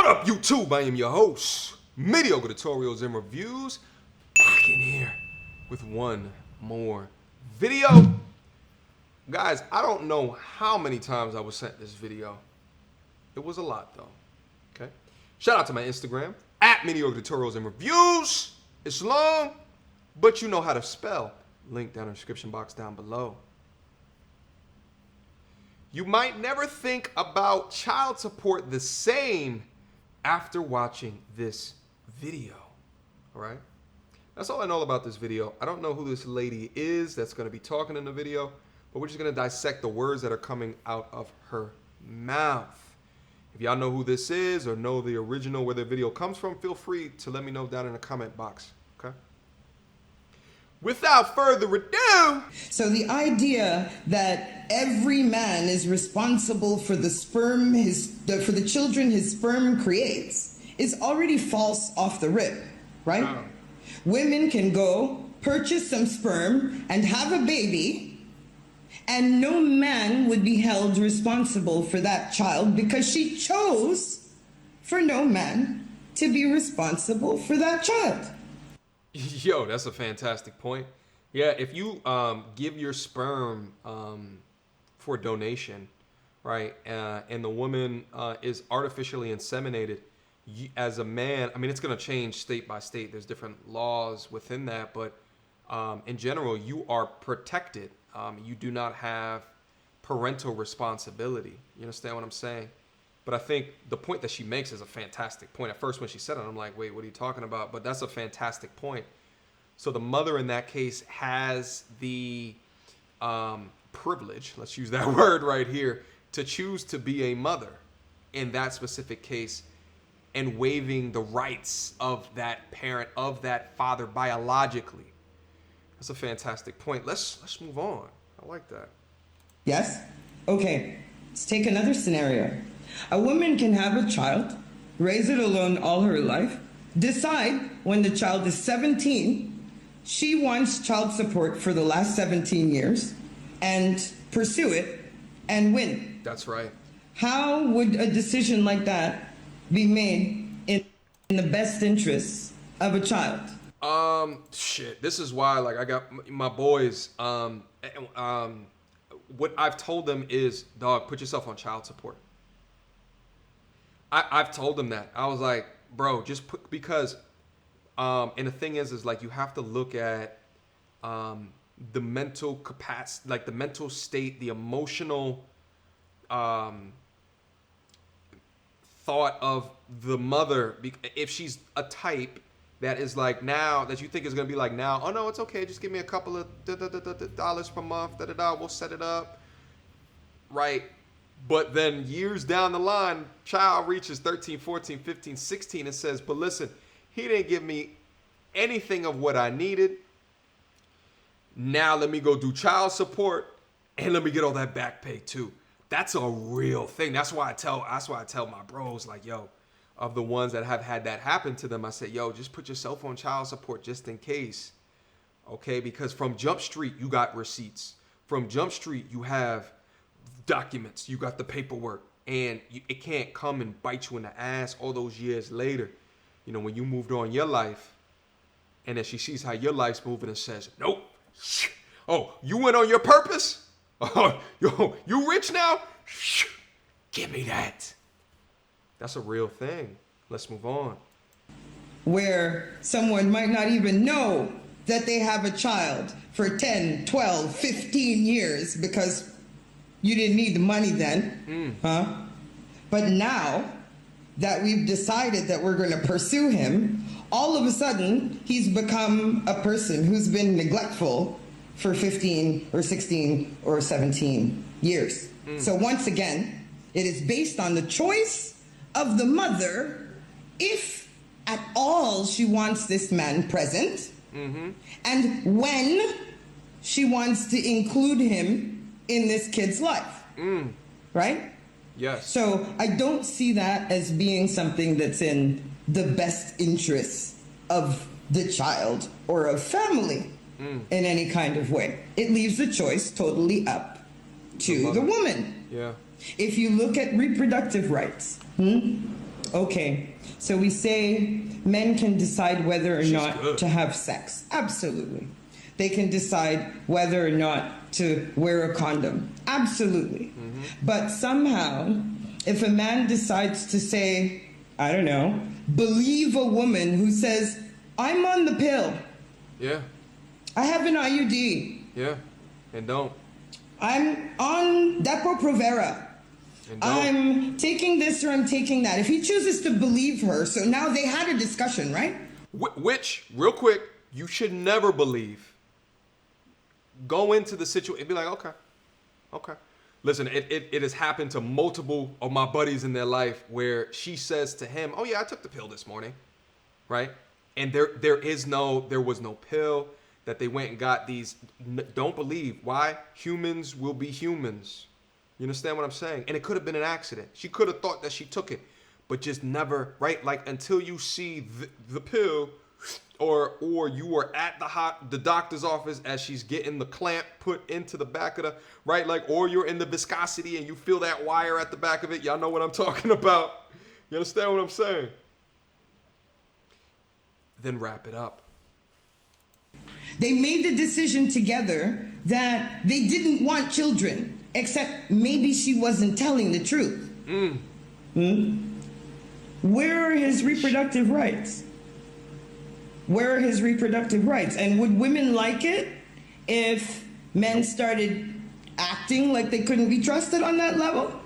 What up, YouTube? I am your host, Mediocre Tutorials and Reviews, back in here with one more video. Guys, I don't know how many times I was sent this video. It was a lot, though. Okay. Shout out to my Instagram, at Mediocre Tutorials and Reviews. It's long, but you know how to spell. Link down in the description box down below. You might never think about child support the same after watching this video, all right? That's all I know about this video. I don't know who this lady is that's gonna be talking in the video, but we're just gonna dissect the words that are coming out of her mouth. If y'all know who this is or know the original where the video comes from, feel free to let me know down in the comment box, okay? Without further ado. So the idea that every man is responsible for the sperm, for the children his sperm creates is already false off the rip, right? Oh. Women can go purchase some sperm and have a baby, and no man would be held responsible for that child because she chose for no man to be responsible for that child. Yo, that's a fantastic point. Yeah, if you give your sperm for donation, right, and the woman is artificially inseminated, as a man, I mean, it's going to change state by state. There's different laws within that, but in general, you are protected. You do not have parental responsibility. You understand what I'm saying? But I think the point that she makes is a fantastic point. At first, when she said it, I'm like, wait, what are you talking about? But that's a fantastic point. So the mother in that case has the privilege, let's use that word right here, to choose to be a mother in that specific case and waiving the rights of that parent, of that father biologically. That's a fantastic point. Let's move on. I like that. Yes? Okay. Let's take another scenario. A woman can have a child, raise it alone all her life, decide when the child is 17, she wants child support for the last 17 years, and pursue it and win. That's right. How would a decision like that be made in the best interests of a child? Shit. This is why, like, I got my boys, what I've told them is, dog, put yourself on child support. I've told them that. I was like, bro, just put, because, and the thing is like, you have to look at the mental capacity, like the mental state, the emotional thought of the mother. If she's a type that is like, now, that you think is going to be like, now, oh no, it's okay, just give me a couple of dollars per month, we'll set it up, right? But then years down the line, child reaches 13, 14, 15, 16 and says, but listen, he didn't give me anything of what I needed. Now let me go do child support and let me get all that back pay too. That's a real thing. That's why I tell my bros, like, yo, of the ones that have had that happen to them, I say, yo, just put yourself on child support just in case. Okay, because from Jump Street, you got receipts. From Jump Street, you have documents, you got the paperwork, and it can't come and bite you in the ass all those years later. You know, when you moved on your life, and then she sees how your life's moving and says, nope. Oh, you went on your purpose? Oh, yo, you rich now? Give me that. That's a real thing. Let's move on. Where someone might not even know that they have a child for 10, 12, 15 years because you didn't need the money then, huh? But now that we've decided that we're going to pursue him, all of a sudden he's become a person who's been neglectful for 15 or 16 or 17 years. So once again, it is based on the choice of the mother, if at all she wants this man present, and when she wants to include him in this kid's life, right? Yes. So I don't see that as being something that's in the best interests of the child or of family in any kind of way. It leaves the choice totally up to the woman. Yeah. If you look at reproductive rights, Okay, so we say men can decide whether or She's not good. to have sex. Absolutely. They can decide whether or not to wear a condom. Absolutely. But somehow, if a man decides to say, I don't know, believe a woman who says, I'm on the pill, Yeah, I have an IUD, yeah, and don't. I'm on Depo-Provera, And don't. I'm taking this or I'm taking that. If he chooses to believe her, so now they had a discussion, right? Which, real quick, you should never believe. Go into the situation and be like, okay. Listen, it has happened to multiple of my buddies in their life where she says to him, oh yeah, I took the pill this morning, right? And there was no pill that they went and got these. Don't believe. Why? Humans will be humans. You understand what I'm saying? And it could have been an accident. She could have thought that she took it, but just never, right? Like until you see the pill, or you were at the doctor's office as she's getting the clamp put into the back of the, right? Like, or you're in the viscosity and you feel that wire at the back of it. Y'all know what I'm talking about. You understand what I'm saying? Then wrap it up. They made the decision together that they didn't want children, except maybe she wasn't telling the truth. Where are his reproductive rights? Where are his reproductive rights? And would women like it if men started acting like they couldn't be trusted on that level?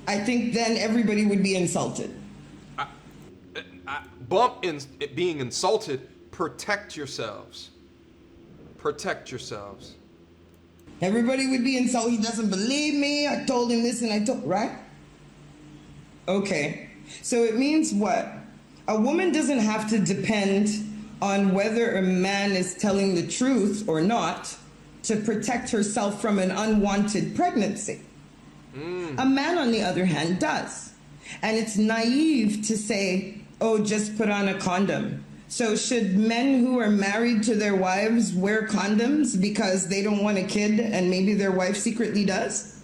I think then everybody would be insulted. Bump in being insulted. Protect yourselves. Protect yourselves. Everybody would be insulted. He doesn't believe me. I told him this and I told, right? Okay. So it means what? A woman doesn't have to depend on whether a man is telling the truth or not to protect herself from an unwanted pregnancy. A man, on the other hand, does. And it's naive to say, oh, just put on a condom. So should men who are married to their wives wear condoms because they don't want a kid and maybe their wife secretly does?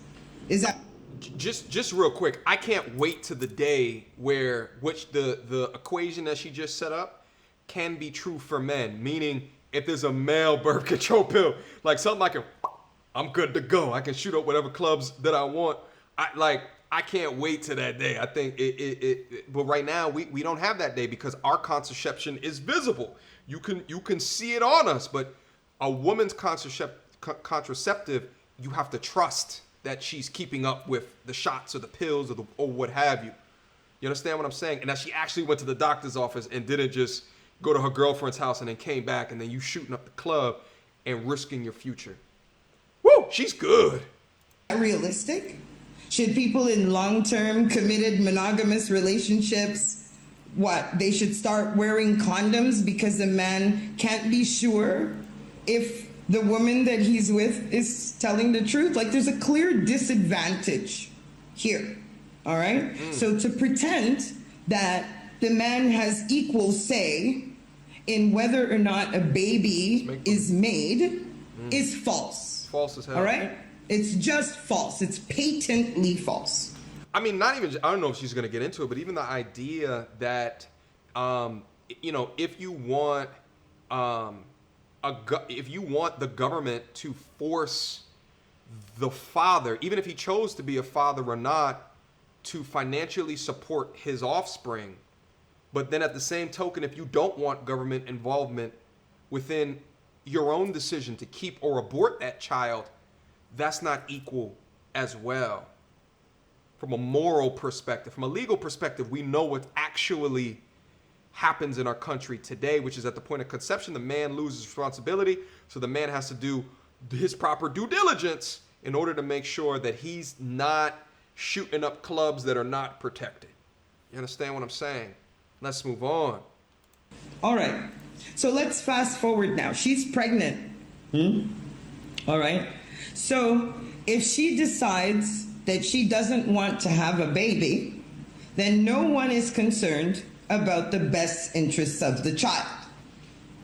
Is that... Just real quick, I can't wait to the day where the equation that she just set up can be true for men. Meaning, if there's a male birth control pill, like something like I'm good to go. I can shoot up whatever clubs that I want. I can't wait to that day. I think but right now we don't have that day because our contraception is visible. You can see it on us, but a woman's contraceptive, you have to trust that she's keeping up with the shots or the pills or what have you. You understand what I'm saying? And that she actually went to the doctor's office and didn't just go to her girlfriend's house and then came back and then you shooting up the club and risking your future. Woo, she's good. Realistic? Should people in long-term committed monogamous relationships, they should start wearing condoms because a man can't be sure if the woman that he's with is telling the truth? Like, there's a clear disadvantage here, all right? So to pretend that the man has equal say in whether or not a baby is made is false. False as hell. All right? It's just false. It's patently false. I mean, not even, I don't know if she's going to get into it, but even the idea that, if you want the government to force the father, even if he chose to be a father or not, to financially support his offspring, but then at the same token, if you don't want government involvement within your own decision to keep or abort that child, that's not equal as well. From a moral perspective, from a legal perspective, we know what actually happens in our country today, which is at the point of conception, the man loses responsibility. So the man has to do his proper due diligence in order to make sure that he's not shooting up clubs that are not protected. You understand what I'm saying? Let's move on. All right. So let's fast forward now. She's pregnant. All right. So if she decides that she doesn't want to have a baby, then no one is concerned about the best interests of the child.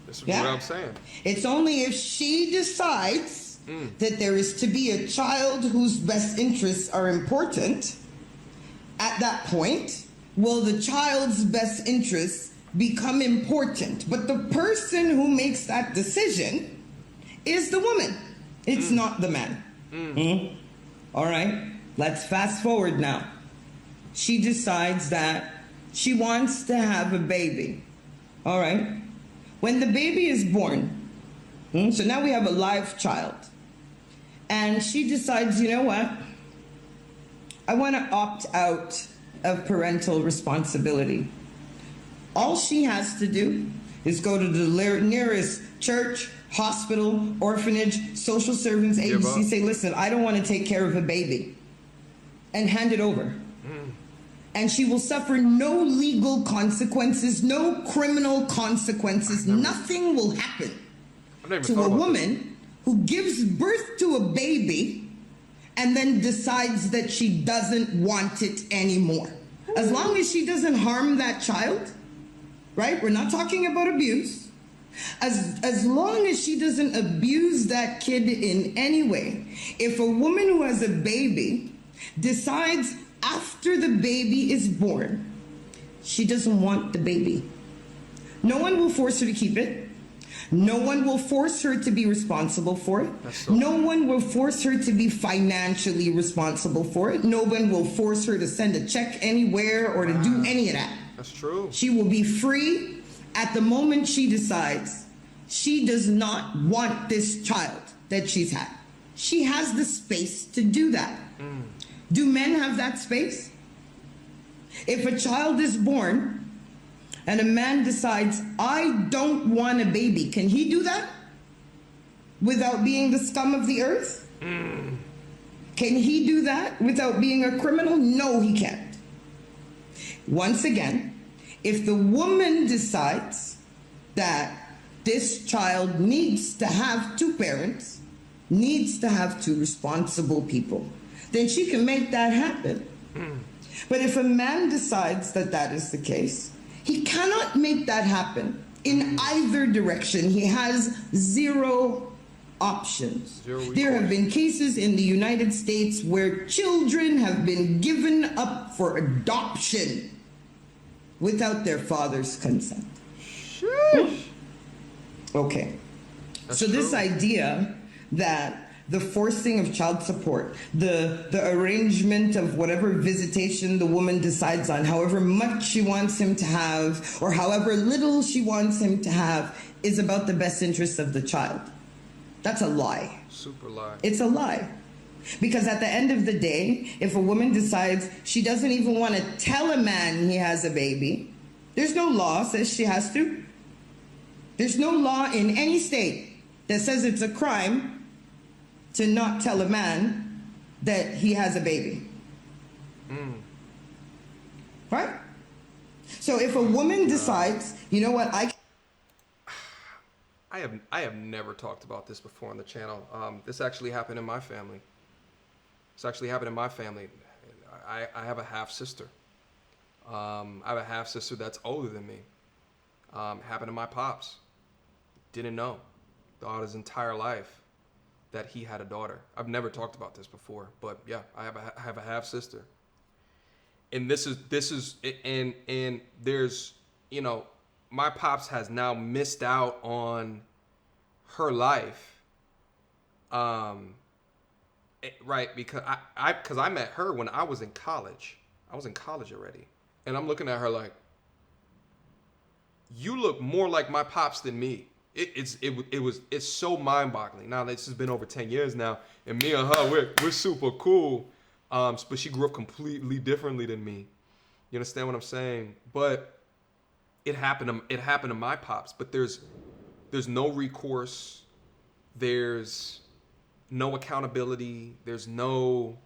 This is what I'm saying. It's only if she decides that there is to be a child whose best interests are important, at that point, will the child's best interests become important. But the person who makes that decision is the woman. It's not the man. All right, let's fast forward now. She decides that she wants to have a baby. All right. When the baby is born, so now we have a live child. And she decides, you know what? I want to opt out of parental responsibility. All she has to do is go to the nearest church, hospital, orphanage, social services agency, say, listen, I don't want to take care of a baby, and hand it over. And she will suffer no legal consequences, no criminal consequences. Nothing will happen to a woman who gives birth to a baby and then decides that she doesn't want it anymore. As long as she doesn't harm that child, right? We're not talking about abuse. As long as she doesn't abuse that kid in any way. If a woman who has a baby decides after the baby is born, she doesn't want the baby, no one will force her to keep it. No one will force her to be responsible for it. No one will force her to be financially responsible for it. No one will force her to send a check anywhere or to do any of that. That's true. She will be free at the moment she decides she does not want this child that she's had. She has the space to do that. Do men have that space? If a child is born and a man decides, I don't want a baby, can he do that without being the scum of the earth? Can he do that without being a criminal? No, he can't. Once again, if the woman decides that this child needs to have two parents, needs to have two responsible people, then she can make that happen. But if a man decides that that is the case, he cannot make that happen in either direction. He has zero options. There have been cases in the United States where children have been given up for adoption without their father's consent. Sheesh. Okay. That's so this true. idea that the forcing of child support, the arrangement of whatever visitation the woman decides on, however much she wants him to have, or however little she wants him to have, is about the best interest of the child. That's a lie. Super lie. It's a lie. Because at the end of the day, if a woman decides she doesn't even want to tell a man he has a baby, there's no law says she has to. There's no law in any state that says it's a crime to not tell a man that he has a baby. Right? So if a woman decides, you know what, I have never talked about this before on the channel. This actually happened in my family. I have a half sister. I have a half sister that's older than me. Happened to my pops. Didn't know. Thought his entire life that he had a daughter. I've never talked about this before, but yeah, I have a half sister. And this is and there's, you know, my pops has now missed out on her life. Right, because I met her when I was in college. I was in college already. And I'm looking at her like, you look more like my pops than me. It's so mind-boggling. Now this has been over 10 years now, and me and her we're super cool. But she grew up completely differently than me. You understand what I'm saying? But it happened to my pops. But there's no recourse. There's no accountability. There's no,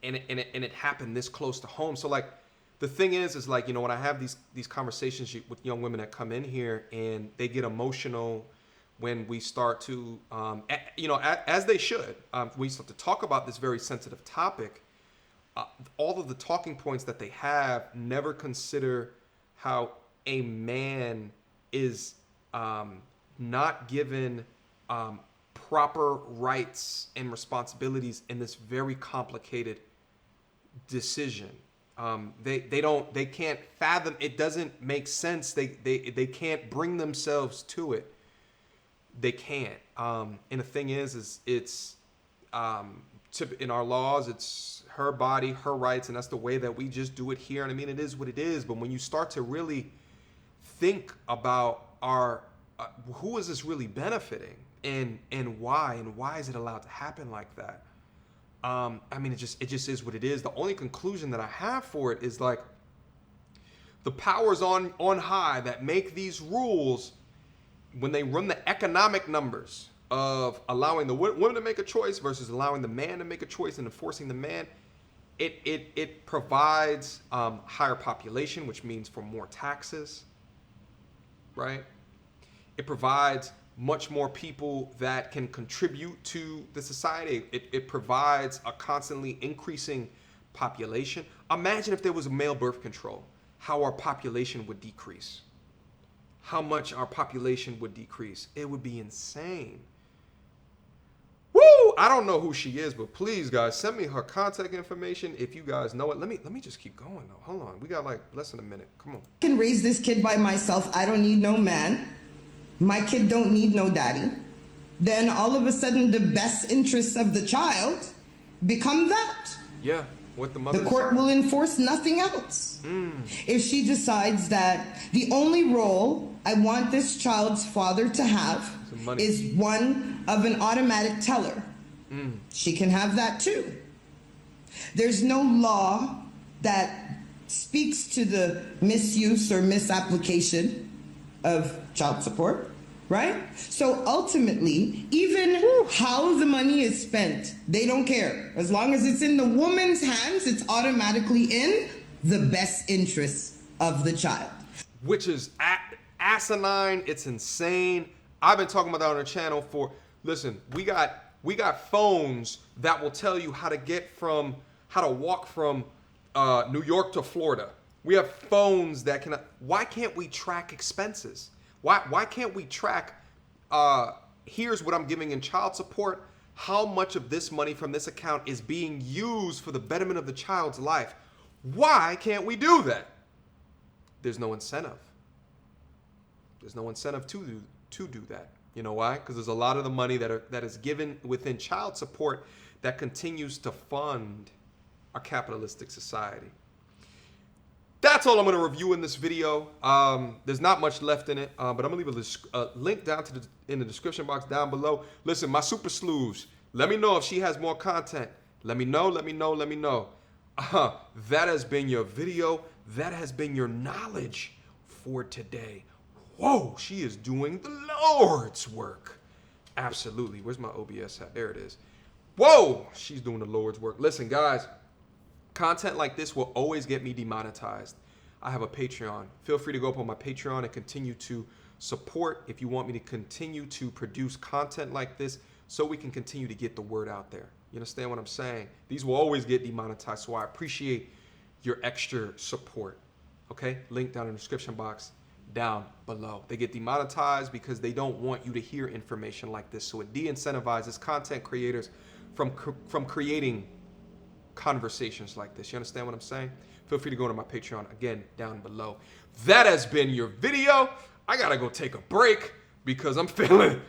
and it happened this close to home. So like, the thing is like, you know, when I have these conversations with young women that come in here and they get emotional when we start to, you know, as they should, we start to talk about this very sensitive topic, all of the talking points that they have never consider how a man is not given proper rights and responsibilities in this very complicated decision. They can't fathom. It doesn't make sense. They can't bring themselves to it. They can't. And the thing is it's in our laws, it's her body, her rights, and that's the way that we just do it here. And I mean, it is what it is. But when you start to really think about who is this really benefiting, and why is it allowed to happen like that? I mean, it just is what it is. The only conclusion that I have for it is like the powers on high that make these rules, when they run the economic numbers of allowing the woman to make a choice versus allowing the man to make a choice and enforcing the man, it provides higher population, which means for more taxes, right? It provides much more people that can contribute to the society. It provides a constantly increasing population. Imagine if there was a male birth control, how our population would decrease. How much our population would decrease. It would be insane. Woo! I don't know who she is, but please, guys, send me her contact information if you guys know it. Let me just keep going, though. Hold on. We got like less than a minute. Come on. I can raise this kid by myself. I don't need no man. My kid don't need no daddy. Then all of a sudden the best interests of the child become that. Yeah, what the mother. The court will enforce nothing else. If she decides that the only role I want this child's father to have is one of an automatic teller, she can have that too. There's no law that speaks to the misuse or misapplication of child support, right? So ultimately, even how the money is spent, they don't care. As long as it's in the woman's hands, it's automatically in the best interests of the child. Which is asinine. It's insane. I've been talking about that on the channel for, listen, we got phones that will tell you how to walk from New York to Florida. We have phones that can. Why can't we track expenses? Why can't we track? Here's what I'm giving in child support. How much of this money from this account is being used for the betterment of the child's life? Why can't we do that? There's no incentive. There's no incentive to do that. You know why? Because there's a lot of the money that is given within child support that continues to fund a capitalistic society. That's all I'm going to review in this video. There's not much left in it, but I'm going to leave a link down in the description box down below. Listen, my super sleuths, let me know if she has more content. Let me know. That has been your video. That has been your knowledge for today. Whoa, she is doing the Lord's work. Absolutely. Where's my OBS hat? There it is. Whoa, she's doing the Lord's work. Listen, guys. Content like this will always get me demonetized. I have a Patreon. Feel free to go up on my Patreon and continue to support if you want me to continue to produce content like this so we can continue to get the word out there. You understand what I'm saying? These will always get demonetized, so I appreciate your extra support. Okay? Link down in the description box down below. They get demonetized because they don't want you to hear information like this, so it de-incentivizes content creators from creating conversations like this. You understand what I'm saying? Feel free to go to my Patreon, again, down below. That has been your video. I gotta go take a break because I'm feeling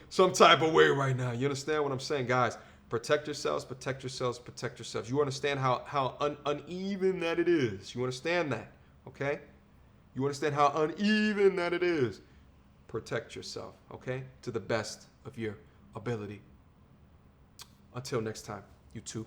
some type of way right now. You understand what I'm saying? Guys, protect yourselves, protect yourselves, protect yourselves. You understand how uneven that it is. You understand that, okay? You understand how uneven that it is. Protect yourself, okay? To the best of your ability. Until next time. YouTube.